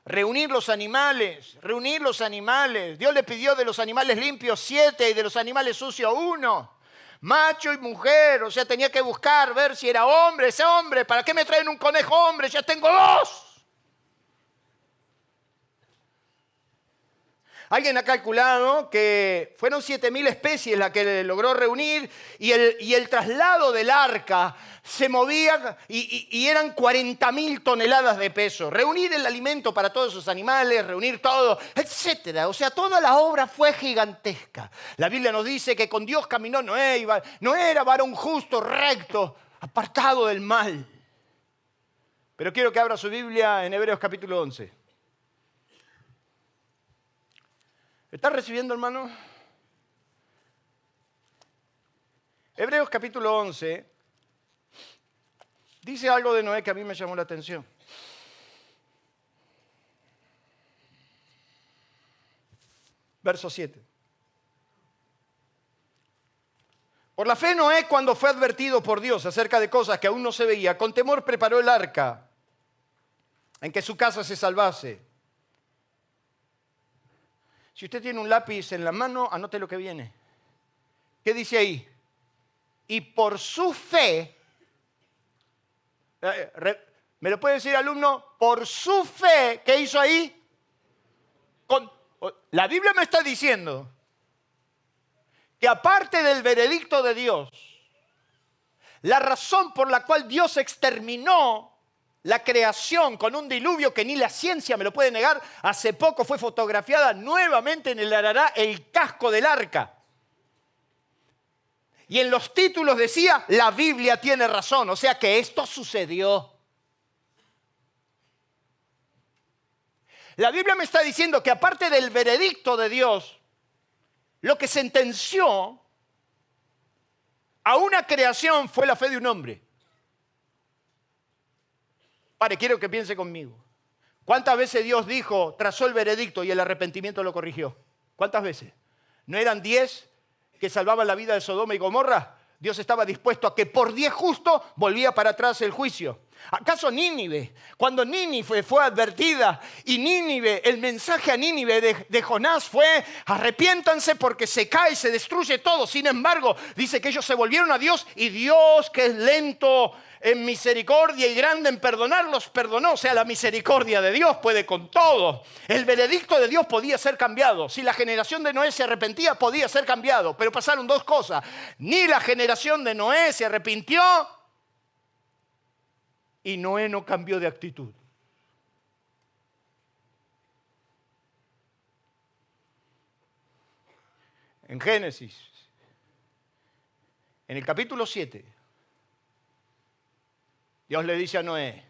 Reunir los animales, reunir los animales. Dios le pidió de los animales limpios 7 y de los animales sucios 1. Macho y mujer, o sea, tenía que buscar, ver si era hombre, ese hombre. ¿Para qué me traen un conejo hombre? Ya tengo 2. Alguien ha calculado que fueron 7.000 especies las que logró reunir y el traslado del arca se movía y eran 40.000 toneladas de peso. Reunir el alimento para todos esos animales, reunir todo, etc. O sea, toda la obra fue gigantesca. La Biblia nos dice que con Dios caminó Noé. Noé era varón justo, recto, apartado del mal. Pero quiero que abra su Biblia en Hebreos capítulo 11. ¿Está recibiendo, hermano? Hebreos capítulo 11 dice algo de Noé que a mí me llamó la atención. Verso 7. Por la fe Noé, cuando fue advertido por Dios acerca de cosas que aún no se veía, con temor preparó el arca en que su casa se salvase. Si usted tiene un lápiz en la mano, anote lo que viene. ¿Qué dice ahí? Y por su fe, ¿me lo puede decir, alumno? Por su fe, ¿qué hizo ahí? La Biblia me está diciendo que aparte del veredicto de Dios, la razón por la cual Dios exterminó la creación con un diluvio que ni la ciencia me lo puede negar, hace poco fue fotografiada nuevamente en el Arará el casco del arca. Y en los títulos decía, la Biblia tiene razón, o sea que esto sucedió. La Biblia me está diciendo que aparte del veredicto de Dios, lo que sentenció a una creación fue la fe de un hombre. Pare, quiero que piense conmigo. ¿Cuántas veces Dios dijo, trazó el veredicto y el arrepentimiento lo corrigió? ¿Cuántas veces? ¿No eran 10 que salvaban la vida de Sodoma y Gomorra? Dios estaba dispuesto a que por 10 justos volvía para atrás el juicio. ¿Acaso Nínive? Cuando Nínive fue advertida y Nínive, el mensaje a Nínive de Jonás fue arrepiéntanse porque se cae, se destruye todo. Sin embargo, dice que ellos se volvieron a Dios y Dios, que es lento en misericordia y grande en perdonar, los perdonó. O sea, la misericordia de Dios puede con todo. El veredicto de Dios podía ser cambiado. Si la generación de Noé se arrepentía, podía ser cambiado. Pero pasaron dos cosas. Ni la generación de Noé se arrepintió y Noé no cambió de actitud. En Génesis, en el capítulo 7, Dios le dice a Noé,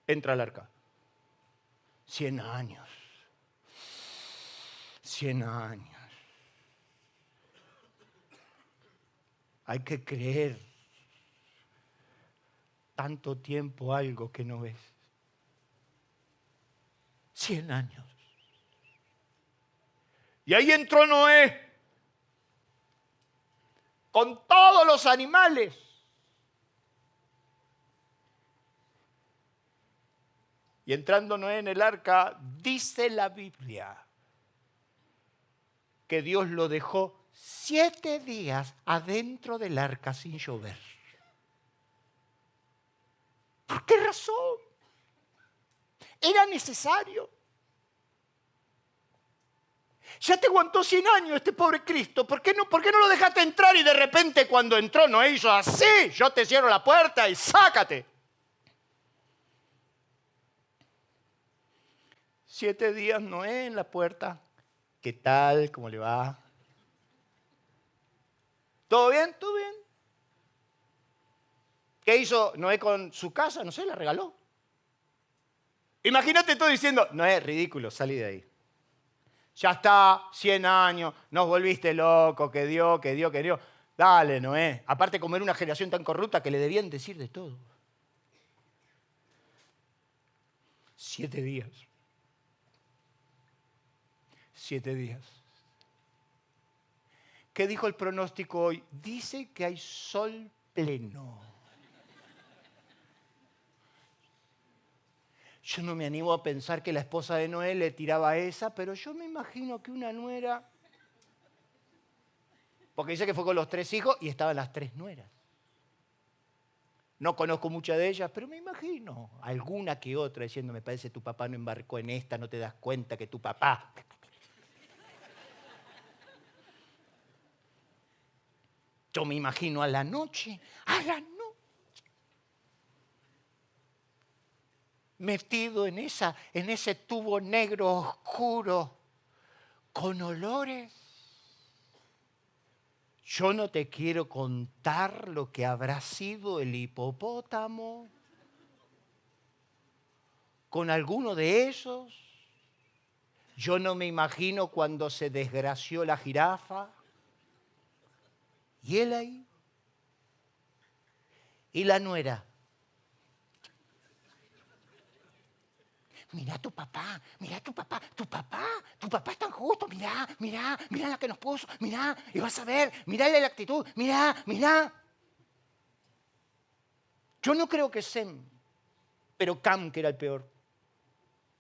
entra al arca. 100 años. 100 años. Hay que creer tanto tiempo algo que no ves. 100 años. Y ahí entró Noé con todos los animales. Y entrando Noé en el arca, dice la Biblia que Dios lo dejó 7 días adentro del arca sin llover. ¿Por qué razón? Era necesario. Ya te aguantó 100 años este pobre Cristo. ¿Por qué no lo dejaste entrar y de repente cuando entró Noé hizo así? Yo te cierro la puerta y sácate. 7 días Noé en la puerta. ¿Qué tal? ¿Cómo le va? ¿Todo bien? ¿Todo bien? ¿Qué hizo Noé con su casa? No sé, la regaló. Imagínate tú diciendo, Noé, ridículo, salí de ahí. Ya está, 100 años, nos volviste loco, que dio. Dale, Noé. Aparte, como era una generación tan corrupta que le debían decir de todo. 7 días. 7 días. ¿Qué dijo el pronóstico hoy? Dice que hay sol pleno. Yo no me animo a pensar que la esposa de Noé le tiraba esa, pero yo me imagino que una nuera, porque dice que fue con los 3 hijos y estaban las 3 nueras. No conozco muchas de ellas, pero me imagino alguna que otra diciendo, me parece tu papá no embarcó en esta, no te das cuenta que tu papá... Yo me imagino a la noche, metido en ese tubo negro oscuro, con olores. Yo no te quiero contar lo que habrá sido el hipopótamo con alguno de esos. Yo no me imagino cuando se desgració la jirafa. Y él ahí. Y la nuera. mirá a tu papá, tu papá es tan justo, mirá la que nos puso, mirá, y vas a ver, mirá la actitud, mirá. Yo no creo que Sem, pero Cam, que era el peor.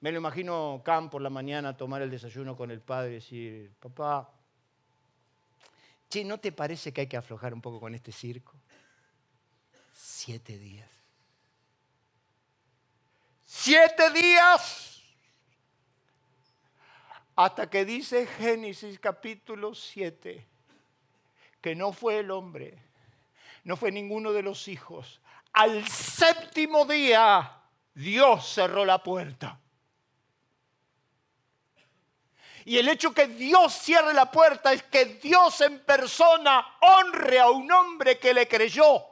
Me lo imagino Cam por la mañana tomar el desayuno con el padre y decir, papá, che, ¿no te parece que hay que aflojar un poco con este circo? 7 días. 7 días. Hasta que dice Génesis capítulo 7, que no fue el hombre, no fue ninguno de los hijos. Al 7º día, Dios cerró la puerta. Y el hecho que Dios cierre la puerta es que Dios en persona honre a un hombre que le creyó.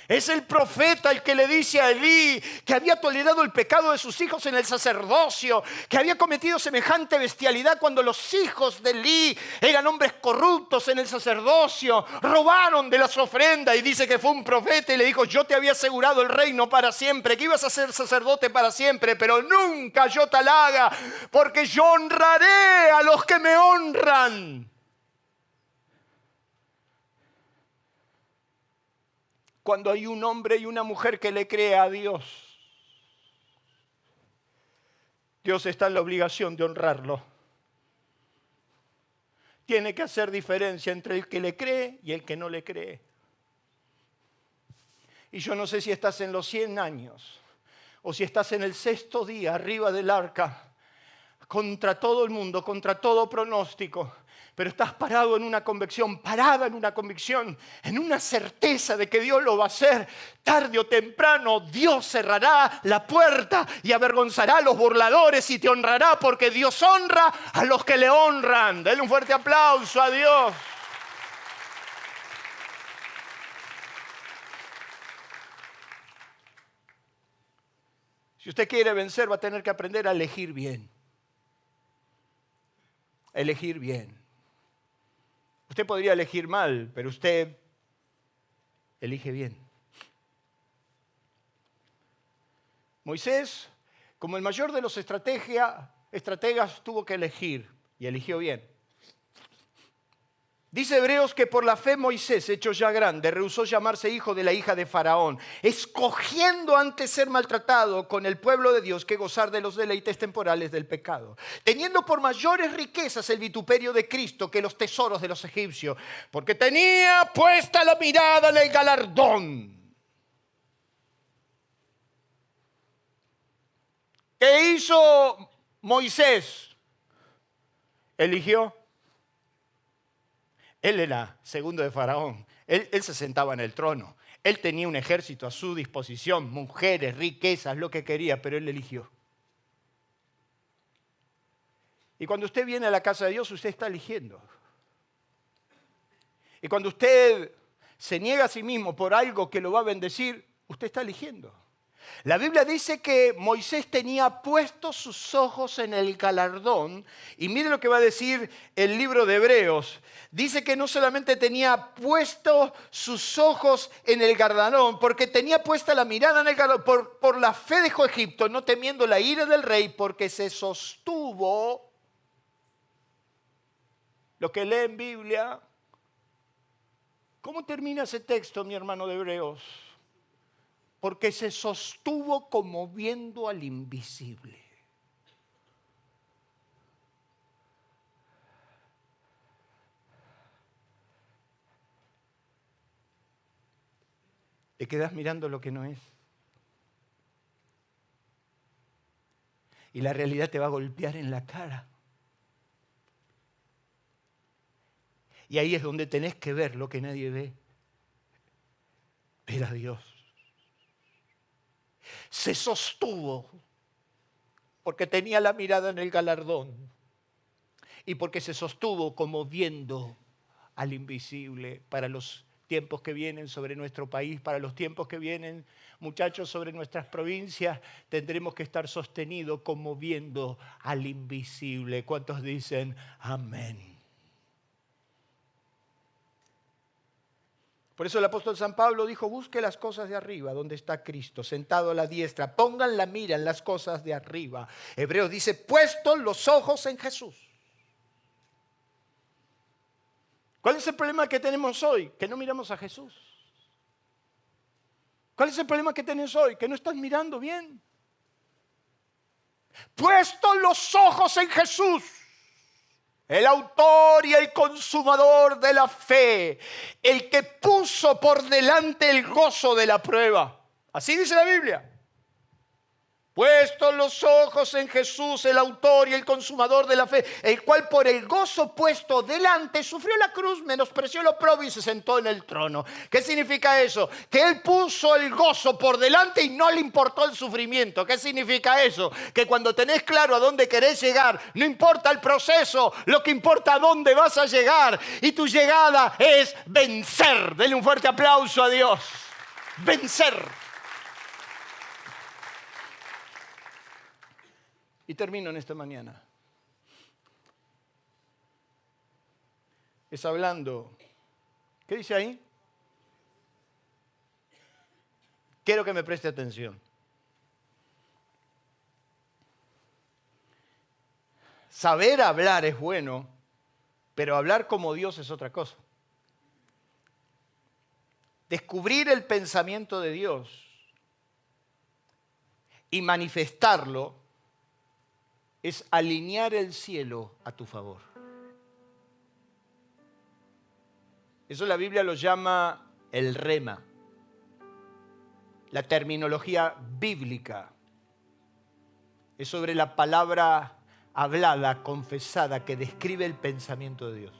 Es el profeta el que le dice a Elí que había tolerado el pecado de sus hijos en el sacerdocio, que había cometido semejante bestialidad cuando los hijos de Elí eran hombres corruptos en el sacerdocio, robaron de las ofrendas, y dice que fue un profeta y le dijo, yo te había asegurado el reino para siempre, que ibas a ser sacerdote para siempre, pero nunca yo tal haga, porque yo honraré a los que me honran. Cuando hay un hombre y una mujer que le cree a Dios, Dios está en la obligación de honrarlo. Tiene que hacer diferencia entre el que le cree y el que no le cree. Y yo no sé si estás en los 100 años o si estás en el 6º día arriba del arca, contra todo el mundo, contra todo pronóstico. Pero estás parado en una convicción, parada en una convicción, en una certeza de que Dios lo va a hacer. Tarde o temprano Dios cerrará la puerta y avergonzará a los burladores y te honrará, porque Dios honra a los que le honran. Denle un fuerte aplauso a Dios. Si usted quiere vencer, va a tener que aprender a elegir bien. Elegir bien. Usted podría elegir mal, pero usted elige bien. Moisés, como el mayor de los estrategas, tuvo que elegir y eligió bien. Dice Hebreos que por la fe Moisés, hecho ya grande, rehusó llamarse hijo de la hija de Faraón, escogiendo antes ser maltratado con el pueblo de Dios que gozar de los deleites temporales del pecado, teniendo por mayores riquezas el vituperio de Cristo que los tesoros de los egipcios, porque tenía puesta la mirada en el galardón. ¿Qué hizo Moisés? Eligió. Él era segundo de Faraón. Él se sentaba en el trono. Él tenía un ejército a su disposición, mujeres, riquezas, lo que quería, pero él eligió. Y cuando usted viene a la casa de Dios, usted está eligiendo. Y cuando usted se niega a sí mismo por algo que lo va a bendecir, usted está eligiendo. La Biblia dice que Moisés tenía puestos sus ojos en el galardón. Y mire lo que va a decir el libro de Hebreos. Dice que no solamente tenía puestos sus ojos en el galardón, porque tenía puesta la mirada en el galardón. Por la fe dejó Egipto, no temiendo la ira del rey, porque se sostuvo. Lo que lee en Biblia. ¿Cómo termina ese texto, mi hermano de Hebreos? Porque se sostuvo como viendo al invisible. Te quedas mirando lo que no es. Y la realidad te va a golpear en la cara. Y ahí es donde tenés que ver lo que nadie ve. Ver a Dios. Se sostuvo porque tenía la mirada en el galardón y porque se sostuvo como viendo al invisible para los tiempos que vienen sobre nuestro país, para los tiempos que vienen, muchachos, sobre nuestras provincias. Tendremos que estar sostenidos como viendo al invisible. ¿Cuántos dicen amén? Por eso el apóstol San Pablo dijo, busque las cosas de arriba, donde está Cristo, sentado a la diestra. Pongan la mira en las cosas de arriba. Hebreos dice, puestos los ojos en Jesús. ¿Cuál es el problema que tenemos hoy? Que no miramos a Jesús. ¿Cuál es el problema que tienes hoy? Que no estás mirando bien. Puestos los ojos en Jesús, el autor y el consumador de la fe, el que puso por delante el gozo de la prueba. Así dice la Biblia. Puestos los ojos en Jesús, el autor y el consumador de la fe, el cual por el gozo puesto delante sufrió la cruz, menospreció lo oprobio y se sentó en el trono. ¿Qué significa eso? Que Él puso el gozo por delante y no le importó el sufrimiento. ¿Qué significa eso? Que cuando tenés claro a dónde querés llegar, no importa el proceso, lo que importa a dónde vas a llegar. Y tu llegada es vencer. Denle un fuerte aplauso a Dios. Vencer. Y termino en esta mañana. Es hablando. ¿Qué dice ahí? Quiero que me preste atención. Saber hablar es bueno, pero hablar como Dios es otra cosa. Descubrir el pensamiento de Dios y manifestarlo es alinear el cielo a tu favor. Eso la Biblia lo llama el rema. La terminología bíblica es sobre la palabra hablada, confesada, que describe el pensamiento de Dios.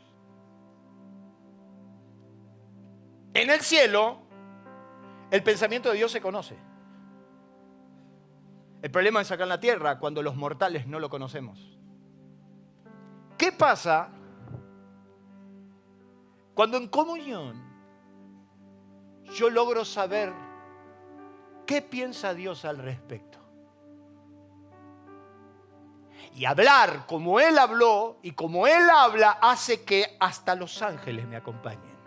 En el cielo, el pensamiento de Dios se conoce. El problema es acá en la tierra, cuando los mortales no lo conocemos. ¿Qué pasa cuando en comunión yo logro saber qué piensa Dios al respecto? Y hablar como Él habló y como Él habla hace que hasta los ángeles me acompañen.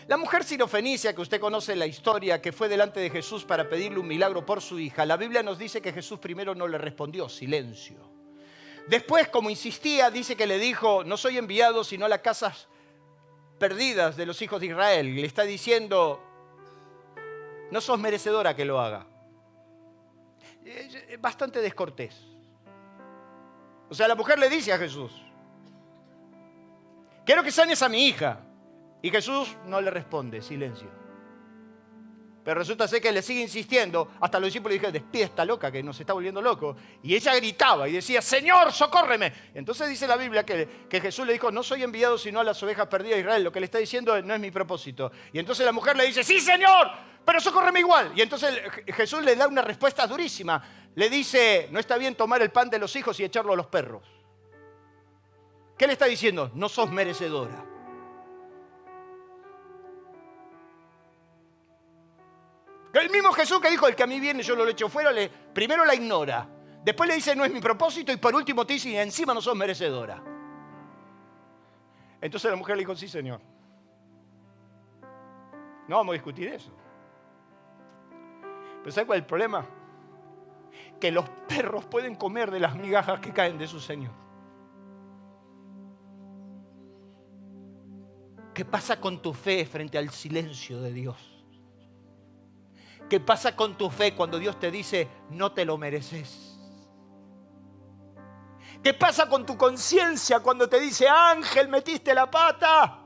La mujer sirofenicia, que usted conoce la historia, que fue delante de Jesús para pedirle un milagro por su hija, la Biblia nos dice que Jesús primero no le respondió, silencio. Después, como insistía, dice que le dijo, no soy enviado sino a las casas perdidas de los hijos de Israel. Le está diciendo, no sos merecedora que lo haga. Es bastante descortés. O sea, la mujer le dice a Jesús, quiero que sanes a mi hija. Y Jesús no le responde, silencio. Pero resulta ser que le sigue insistiendo, hasta los discípulos dijeron, despide esta loca que nos está volviendo loco. Y ella gritaba y decía, Señor, socórreme. Entonces dice la Biblia que Jesús le dijo, no soy enviado sino a las ovejas perdidas de Israel. Lo que le está diciendo no es mi propósito. Y entonces la mujer le dice, sí, Señor, pero socórreme igual. Y entonces Jesús le da una respuesta durísima. Le dice, no está bien tomar el pan de los hijos y echarlo a los perros. ¿Qué le está diciendo? No sos merecedora. El mismo Jesús que dijo, el que a mí viene yo lo echo fuera, primero la ignora. Después le dice, no es mi propósito, y por último te dice, y encima no sos merecedora. Entonces la mujer le dijo, sí, Señor. No vamos a discutir eso. Pero ¿sabe cuál es el problema? Que los perros pueden comer de las migajas que caen de su Señor. ¿Qué pasa con tu fe frente al silencio de Dios? ¿Qué pasa con tu fe cuando Dios te dice, no te lo mereces? ¿Qué pasa con tu conciencia cuando te dice, ángel, metiste la pata?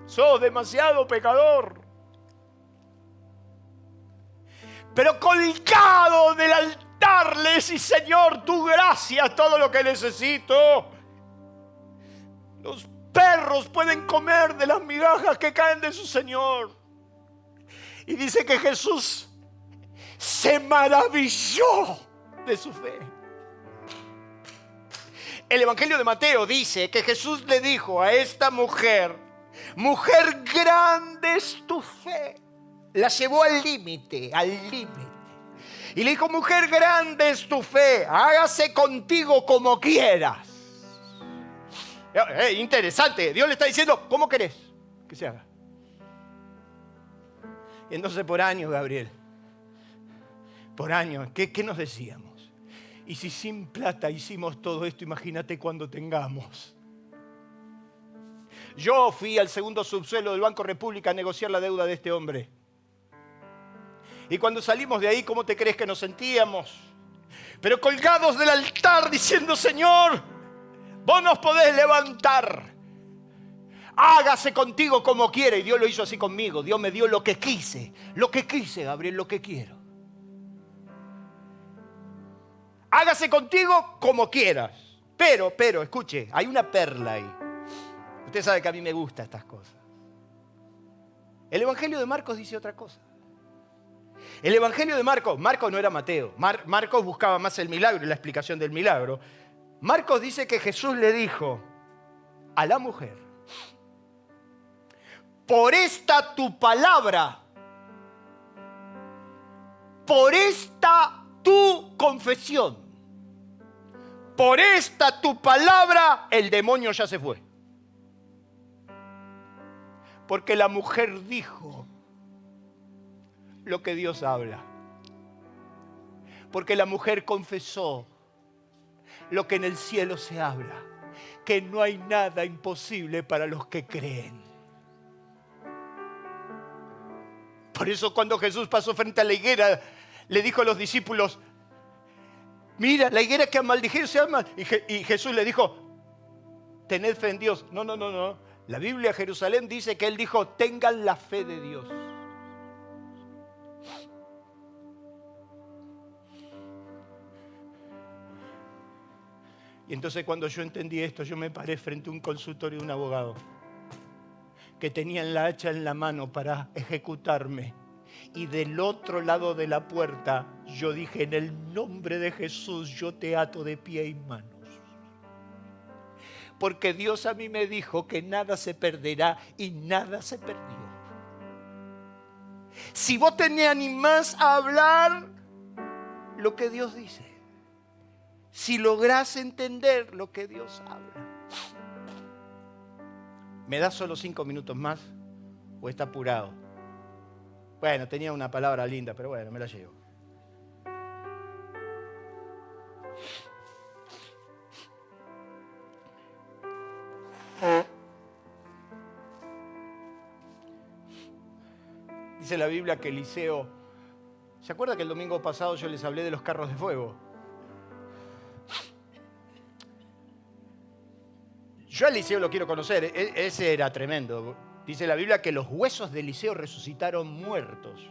Sos demasiado pecador. Pero colgado del altar le decís, Señor, tu gracia es todo lo que necesito. Los perros pueden comer de las migajas que caen de su Señor. Y dice que Jesús se maravilló de su fe. El Evangelio de Mateo dice que Jesús le dijo a esta mujer, mujer, grande es tu fe. La llevó al límite, al límite. Y le dijo, mujer, grande es tu fe, hágase contigo como quieras. Interesante. Dios le está diciendo, ¿cómo querés que se haga? Y entonces por años, Gabriel, por años, ¿qué nos decíamos? Y si sin plata hicimos todo esto, imagínate cuando tengamos. Yo fui al segundo subsuelo del Banco República a negociar la deuda de este hombre. Y cuando salimos de ahí, ¿cómo te crees que nos sentíamos? Pero colgados del altar diciendo, Señor, vos nos podés levantar. Hágase contigo como quiere. Y Dios lo hizo así conmigo. Dios me dio lo que quise. Lo que quise, Gabriel, lo que quiero. Hágase contigo como quieras. Pero, escuche, hay una perla ahí. Usted sabe que a mí me gustan estas cosas. El Evangelio de Marcos dice otra cosa. El Evangelio de Marcos no era Mateo. Marcos buscaba más el milagro y la explicación del milagro. Marcos dice que Jesús le dijo a la mujer, por esta tu palabra, por esta tu confesión, por esta tu palabra, el demonio ya se fue. Porque la mujer dijo lo que Dios habla. Porque la mujer confesó lo que en el cielo se habla, que no hay nada imposible para los que creen. Por eso cuando Jesús pasó frente a la higuera, le dijo a los discípulos, mira, la higuera que maldijeron se llama. Y Jesús le dijo, tened fe en Dios. No. La Biblia Jerusalén dice que Él dijo, tengan la fe de Dios. Y entonces cuando yo entendí esto, yo me paré frente a un consultorio de un abogado que tenía la hacha en la mano para ejecutarme. Y del otro lado de la puerta yo dije, en el nombre de Jesús yo te ato de pie y manos. Porque Dios a mí me dijo que nada se perderá y nada se perdió. Si vos te animás a hablar lo que Dios dice, si lográs entender lo que Dios habla. ¿Me das solo 5 minutos más? ¿O está apurado? Bueno, tenía una palabra linda, pero bueno, me la llevo. Dice la Biblia que Eliseo... ¿Se acuerda que el domingo pasado yo les hablé de los carros de fuego? Yo a Eliseo lo quiero conocer, ese era tremendo. Dice la Biblia que los huesos de Eliseo resucitaron muertos.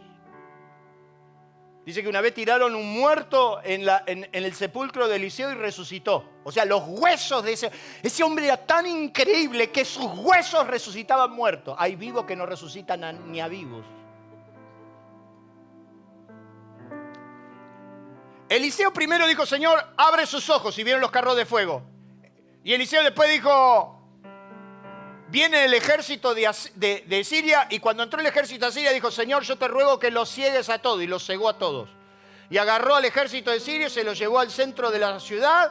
Dice que una vez tiraron un muerto en el sepulcro de Eliseo y resucitó. O sea, los huesos de ese hombre era tan increíble que sus huesos resucitaban muertos. Hay vivos que no resucitan ni a vivos. Eliseo primero dijo, Señor, abre sus ojos, y vieron los carros de fuego. Y Eliseo después dijo, viene el ejército de Siria, y cuando entró el ejército de Siria dijo, Señor, yo te ruego que los ciegues a todos, y los cegó a todos. Y agarró al ejército de Siria, se los llevó al centro de la ciudad,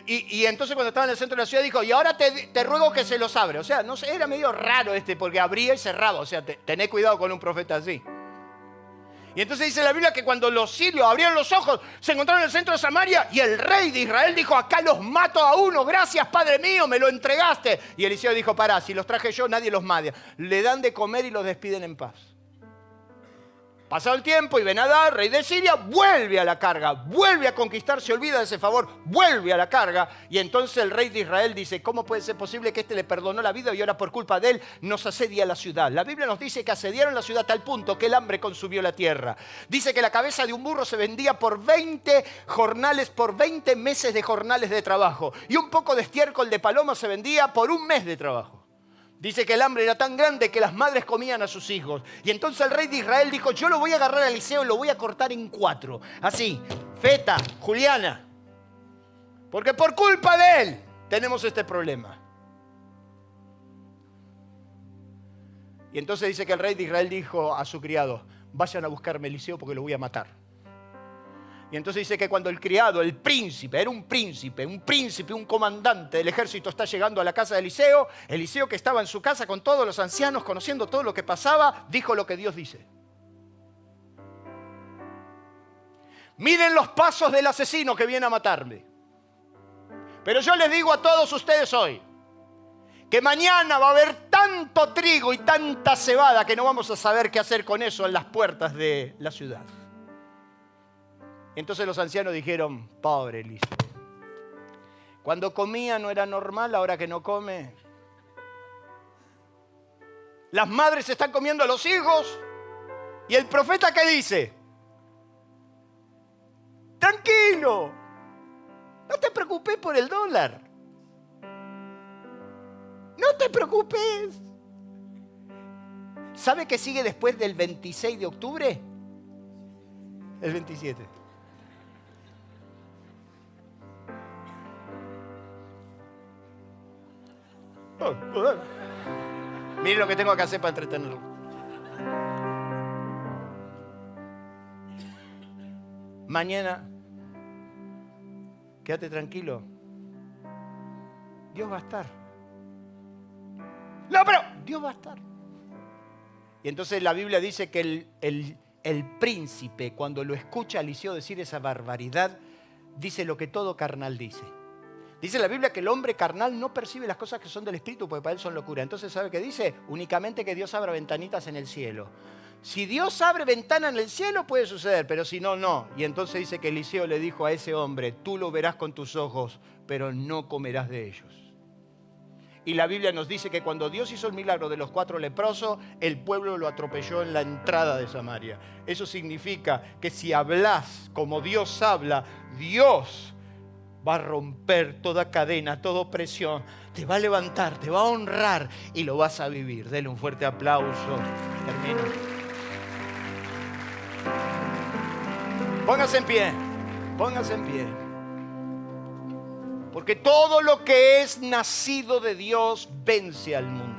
y entonces cuando estaba en el centro de la ciudad dijo, y ahora te ruego que se los abre. O sea, no sé, era medio raro porque abría y cerraba. O sea, tené cuidado con un profeta así. Y entonces dice la Biblia que cuando los sirios abrieron los ojos, se encontraron en el centro de Samaria y el rey de Israel dijo, acá los mato a uno, gracias Padre mío, me lo entregaste. Y Eliseo dijo, pará, si los traje yo, nadie los mata. Le dan de comer y los despiden en paz. Pasado el tiempo y Ben-Hadad, rey de Siria, vuelve a la carga, vuelve a conquistar, se olvida de ese favor, vuelve a la carga. Y entonces el rey de Israel dice, ¿cómo puede ser posible que este le perdonó la vida y ahora por culpa de él nos asedia la ciudad? La Biblia nos dice que asediaron la ciudad a tal punto que el hambre consumió la tierra. Dice que la cabeza de un burro se vendía por 20 jornales, por 20 meses de jornales de trabajo. Y un poco de estiércol de paloma se vendía por un mes de trabajo. Dice que el hambre era tan grande que las madres comían a sus hijos. Y entonces el rey de Israel dijo, yo lo voy a agarrar a Eliseo y lo voy a cortar en 4. Así, feta, juliana. Porque por culpa de él tenemos este problema. Y entonces dice que el rey de Israel dijo a su criado, vayan a buscarme a Eliseo porque lo voy a matar. Y entonces dice que cuando el criado, el príncipe, era un príncipe, un comandante del ejército está llegando a la casa de Eliseo que estaba en su casa con todos los ancianos, conociendo todo lo que pasaba, dijo lo que Dios dice. Miren los pasos del asesino que viene a matarme. Pero yo les digo a todos ustedes hoy, que mañana va a haber tanto trigo y tanta cebada que no vamos a saber qué hacer con eso en las puertas de la ciudad. Entonces los ancianos dijeron, pobre Eliseo, cuando comía no era normal, ahora que no come. Las madres están comiendo a los hijos y el profeta ¿qué dice? Tranquilo, no te preocupes por el dólar. No te preocupes. ¿Sabe qué sigue después del 26 de octubre? El 27. Miren lo que tengo que hacer para entretenerlo. Mañana, quédate tranquilo. Dios va a estar. No, pero Dios va a estar. Y entonces la Biblia dice que el príncipe, cuando lo escucha a Eliseo decir esa barbaridad, dice lo que todo carnal dice. Dice la Biblia que el hombre carnal no percibe las cosas que son del Espíritu porque para él son locura. Entonces, ¿sabe qué dice? Únicamente que Dios abra ventanitas en el cielo. Si Dios abre ventana en el cielo puede suceder, pero si no, no. Y entonces dice que Eliseo le dijo a ese hombre, tú lo verás con tus ojos, pero no comerás de ellos. Y la Biblia nos dice que cuando Dios hizo el milagro de los 4 leprosos, el pueblo lo atropelló en la entrada de Samaria. Eso significa que si hablas como Dios habla, Dios va a romper toda cadena, toda opresión. Te va a levantar, te va a honrar y lo vas a vivir. Dele un fuerte aplauso. Termino. Póngase en pie. Póngase en pie. Porque todo lo que es nacido de Dios vence al mundo.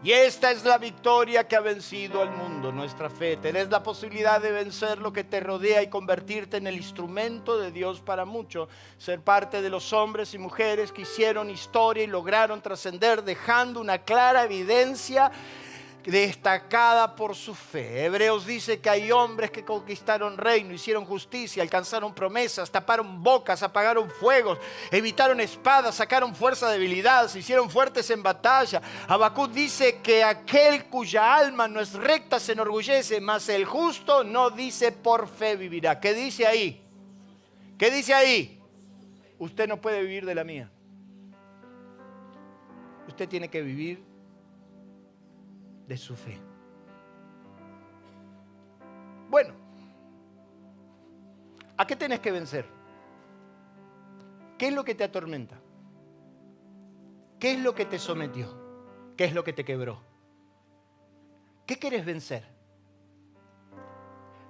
Y esta es la victoria que ha vencido al mundo, nuestra fe. Tenés la posibilidad de vencer lo que te rodea y convertirte en el instrumento de Dios para mucho. Ser parte de los hombres y mujeres que hicieron historia y lograron trascender dejando una clara evidencia destacada por su fe. Hebreos dice que hay hombres que conquistaron reino, hicieron justicia, alcanzaron promesas, taparon bocas, apagaron fuegos, evitaron espadas, sacaron fuerza de debilidad, se hicieron fuertes en batalla. Habacuc dice que aquel cuya alma no es recta se enorgullece, mas el justo no dice por fe vivirá. ¿Qué dice ahí? ¿Qué dice ahí? Usted no puede vivir de la mía. Usted tiene que vivir de su fe. Bueno, ¿a qué tenés que vencer? ¿Qué es lo que te atormenta? ¿Qué es lo que te sometió? ¿Qué es lo que te quebró? ¿Qué querés vencer?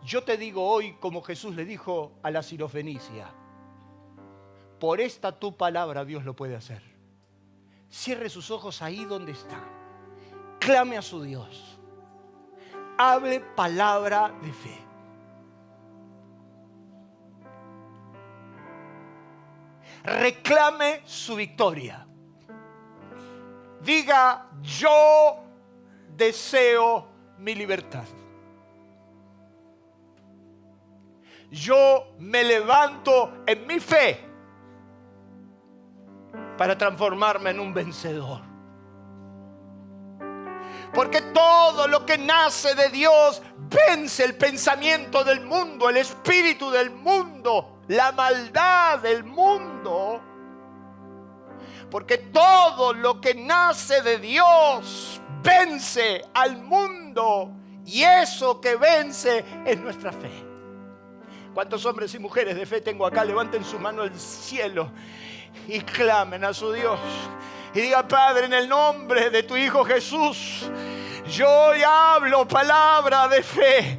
Yo te digo hoy, como Jesús le dijo a la sirofenicia, por esta tu palabra Dios lo puede hacer. Cierre sus ojos ahí donde está. Clame a su Dios. Hable palabra de fe. Reclame su victoria. Diga, yo deseo mi libertad. Yo me levanto en mi fe para transformarme en un vencedor. Porque todo lo que nace de Dios vence el pensamiento del mundo, el espíritu del mundo, la maldad del mundo. Porque todo lo que nace de Dios vence al mundo. Y eso que vence es nuestra fe. ¿Cuántos hombres y mujeres de fe tengo acá? Levanten su mano al cielo y clamen a su Dios. Y diga, Padre, en el nombre de tu Hijo Jesús, yo hoy hablo palabra de fe.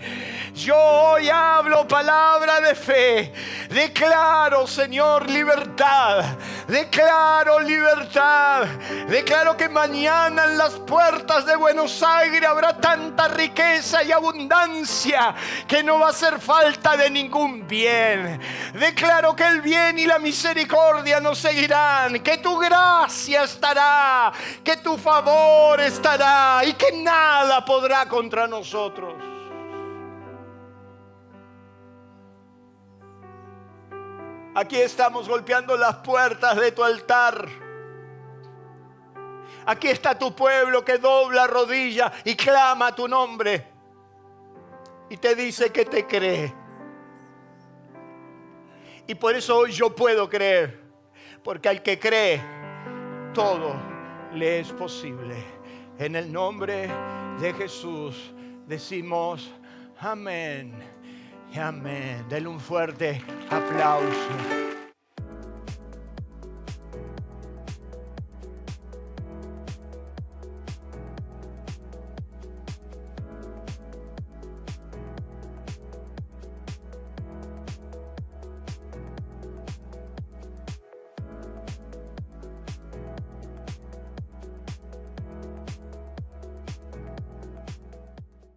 Yo hoy hablo palabra de fe. Declaro, Señor, libertad. Declaro libertad. Declaro que mañana en las puertas de Buenos Aires habrá tanta riqueza y abundancia que no va a hacer falta de ningún bien. Declaro que el bien y la misericordia nos seguirán, que tu gracia estará, que tu favor estará y que nada podrá contra nosotros. Aquí estamos golpeando las puertas de tu altar. Aquí está tu pueblo que dobla rodilla y clama tu nombre y te dice que te cree. Y por eso hoy yo puedo creer, porque al que cree, todo le es posible. En el nombre de Jesús decimos amén y amén. Denle un fuerte aplauso.